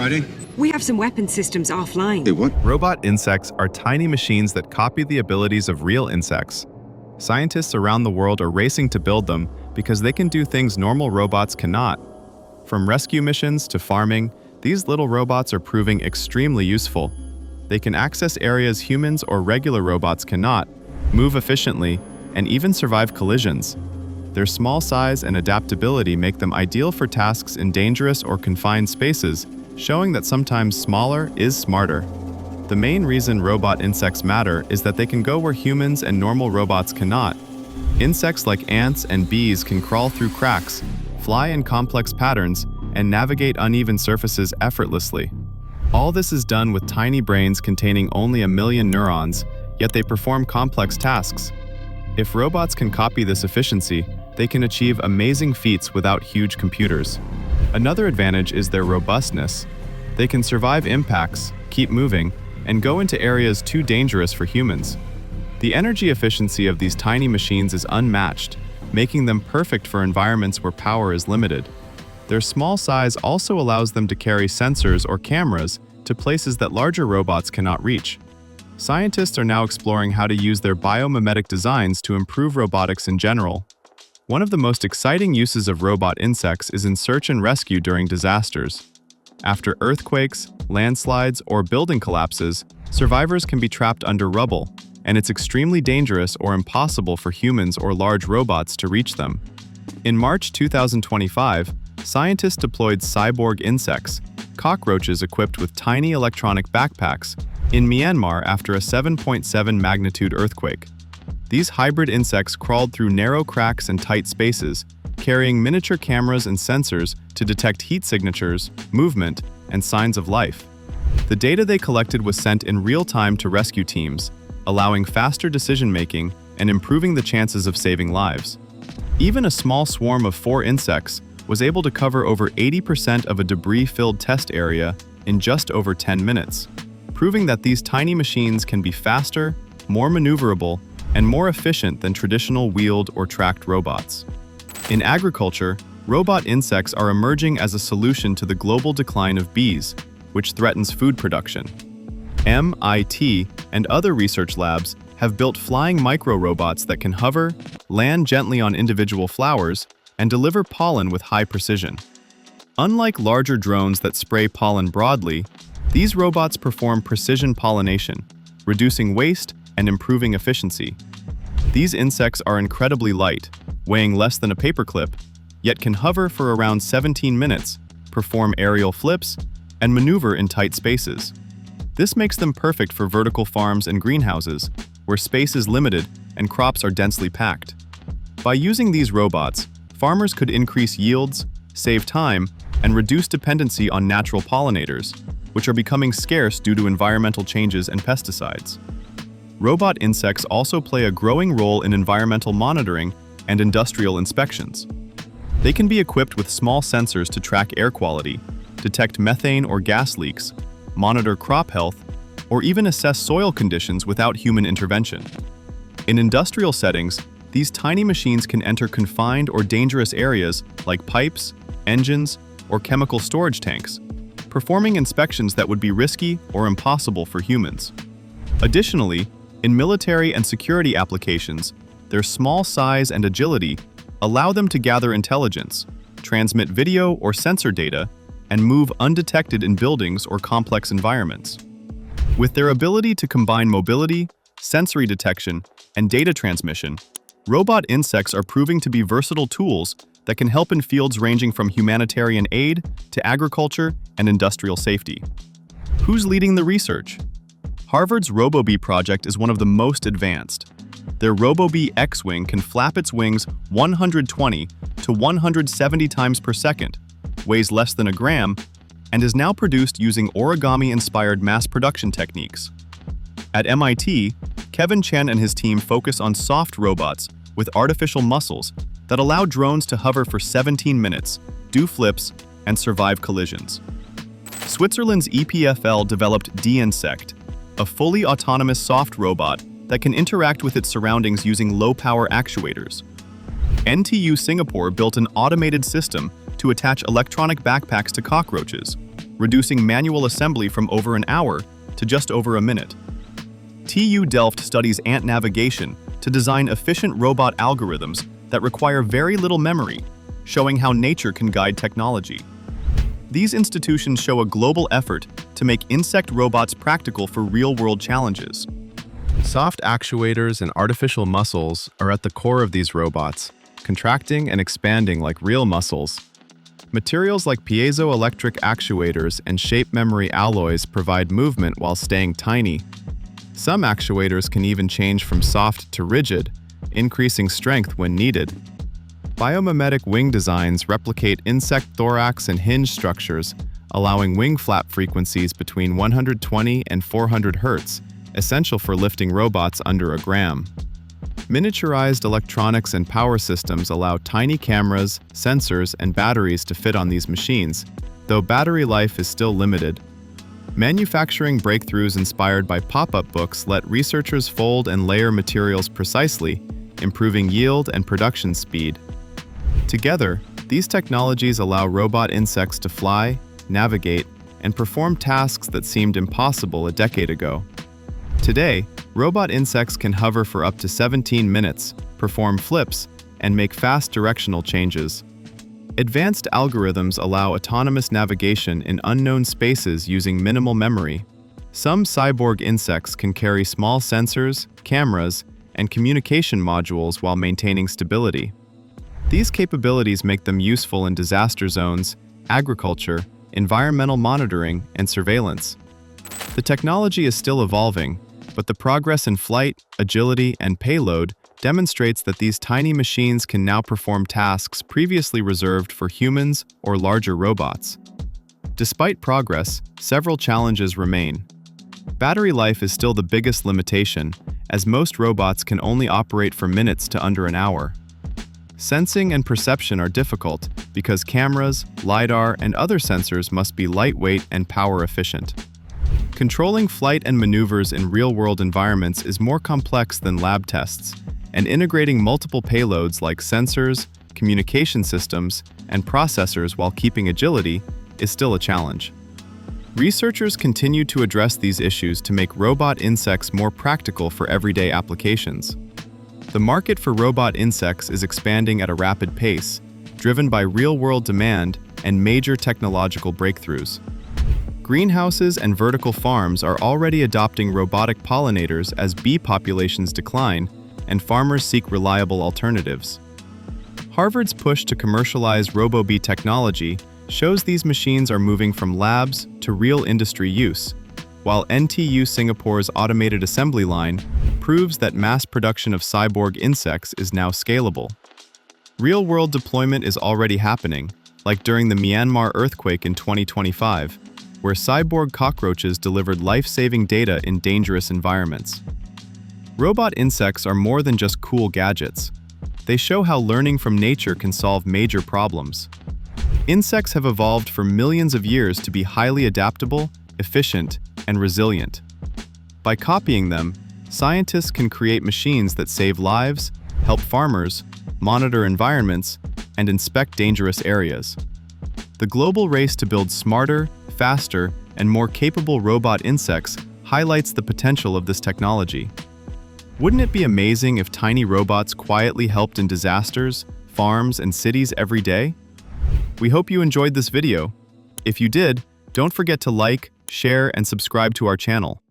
hiding? We have some weapon systems offline. Hey, what? Robot insects are tiny machines that copy the abilities of real insects. Scientists around the world are racing to build them because they can do things normal robots cannot. From rescue missions to farming, these little robots are proving extremely useful. They can access areas humans or regular robots cannot, move efficiently, and even survive collisions. Their small size and adaptability make them ideal for tasks in dangerous or confined spaces, showing that sometimes smaller is smarter. The main reason robot insects matter is that they can go where humans and normal robots cannot. Insects like ants and bees can crawl through cracks, fly in complex patterns, and navigate uneven surfaces effortlessly. All this is done with tiny brains containing only 1 million neurons, yet they perform complex tasks. If robots can copy this efficiency, they can achieve amazing feats without huge computers. Another advantage is their robustness. They can survive impacts, keep moving, and go into areas too dangerous for humans. The energy efficiency of these tiny machines is unmatched, making them perfect for environments where power is limited. Their small size also allows them to carry sensors or cameras to places that larger robots cannot reach. Scientists are now exploring how to use their biomimetic designs to improve robotics in general. One of the most exciting uses of robot insects is in search and rescue during disasters. After earthquakes, landslides, or building collapses, survivors can be trapped under rubble, and it's extremely dangerous or impossible for humans or large robots to reach them. In March 2025, scientists deployed Cyborg insects, cockroaches equipped with tiny electronic backpacks, in Myanmar after a 7.7 magnitude earthquake. These hybrid insects crawled through narrow cracks and tight spaces, carrying miniature cameras and sensors to detect heat signatures, movement, and signs of life. The data they collected was sent in real time to rescue teams, allowing faster decision-making and improving the chances of saving lives. Even a small swarm of 4 insects was able to cover over 80% of a debris-filled test area in just over 10 minutes, proving that these tiny machines can be faster, more maneuverable, and more efficient than traditional wheeled or tracked robots. In agriculture, robot insects are emerging as a solution to the global decline of bees, which threatens food production. MIT and other research labs have built flying micro-robots that can hover, land gently on individual flowers, and deliver pollen with high precision. Unlike larger drones that spray pollen broadly, these robots perform precision pollination, reducing waste and improving efficiency. These insects are incredibly light, weighing less than a paperclip, yet can hover for around 17 minutes, perform aerial flips, and maneuver in tight spaces. This makes them perfect for vertical farms and greenhouses, where space is limited and crops are densely packed. By using these robots, farmers could increase yields, save time, and reduce dependency on natural pollinators, which are becoming scarce due to environmental changes and pesticides. Robot insects also play a growing role in environmental monitoring and industrial inspections. They can be equipped with small sensors to track air quality, detect methane or gas leaks, monitor crop health, or even assess soil conditions without human intervention. In industrial settings, these tiny machines can enter confined or dangerous areas like pipes, engines, or chemical storage tanks, performing inspections that would be risky or impossible for humans. Additionally, in military and security applications, their small size and agility allow them to gather intelligence, transmit video or sensor data, and move undetected in buildings or complex environments. With their ability to combine mobility, sensory detection, and data transmission, robot insects are proving to be versatile tools that can help in fields ranging from humanitarian aid to agriculture and industrial safety. Who's leading the research? Harvard's RoboBee project is one of the most advanced. Their RoboBee X-wing can flap its wings 120 to 170 times per second, weighs less than a gram, and is now produced using origami-inspired mass production techniques. At MIT, Kevin Chen and his team focus on soft robots with artificial muscles that allow drones to hover for 17 minutes, do flips, and survive collisions. Switzerland's EPFL developed DEAnsect, a fully autonomous soft robot that can interact with its surroundings using low-power actuators. NTU Singapore built an automated system to attach electronic backpacks to cockroaches, reducing manual assembly from over an hour to just over a minute. TU Delft studies ant navigation to design efficient robot algorithms that require very little memory, showing how nature can guide technology. These institutions show a global effort to make insect robots practical for real-world challenges. Soft actuators and artificial muscles are at the core of these robots, contracting and expanding like real muscles. Materials like piezoelectric actuators and shape memory alloys provide movement while staying tiny. Some actuators can even change from soft to rigid, increasing strength when needed. Biomimetic wing designs replicate insect thorax and hinge structures, allowing wing flap frequencies between 120 and 400 Hz, essential for lifting robots under a gram. Miniaturized electronics and power systems allow tiny cameras, sensors, and batteries to fit on these machines, though battery life is still limited. Manufacturing breakthroughs inspired by pop-up books let researchers fold and layer materials precisely, improving yield and production speed. Together, these technologies allow robot insects to fly, navigate, and perform tasks that seemed impossible a decade ago. Today, robot insects can hover for up to 17 minutes, perform flips, and make fast directional changes. Advanced algorithms allow autonomous navigation in unknown spaces using minimal memory. Some cyborg insects can carry small sensors, cameras, and communication modules while maintaining stability. These capabilities make them useful in disaster zones, agriculture, environmental monitoring, and surveillance. The technology is still evolving, but the progress in flight, agility, and payload demonstrates that these tiny machines can now perform tasks previously reserved for humans or larger robots. Despite progress, several challenges remain. Battery life is still the biggest limitation, as most robots can only operate for minutes to under an hour. Sensing and perception are difficult because cameras, LiDAR, and other sensors must be lightweight and power efficient. Controlling flight and maneuvers in real-world environments is more complex than lab tests, and integrating multiple payloads like sensors, communication systems, and processors while keeping agility is still a challenge. Researchers continue to address these issues to make robot insects more practical for everyday applications. The market for robot insects is expanding at a rapid pace, driven by real-world demand and major technological breakthroughs. Greenhouses and vertical farms are already adopting robotic pollinators as bee populations decline and farmers seek reliable alternatives. Harvard's push to commercialize RoboBee technology shows these machines are moving from labs to real industry use, while NTU Singapore's automated assembly line proves that mass production of cyborg insects is now scalable. Real-world deployment is already happening, like during the Myanmar earthquake in 2025, where cyborg cockroaches delivered life-saving data in dangerous environments. Robot insects are more than just cool gadgets. They show how learning from nature can solve major problems. Insects have evolved for millions of years to be highly adaptable, efficient, and resilient. By copying them, scientists can create machines that save lives, help farmers, monitor environments, and inspect dangerous areas. The global race to build smarter, faster, and more capable robot insects highlights the potential of this technology. Wouldn't it be amazing if tiny robots quietly helped in disasters, farms, and cities every day? We hope you enjoyed this video. If you did, don't forget to like, share, and subscribe to our channel.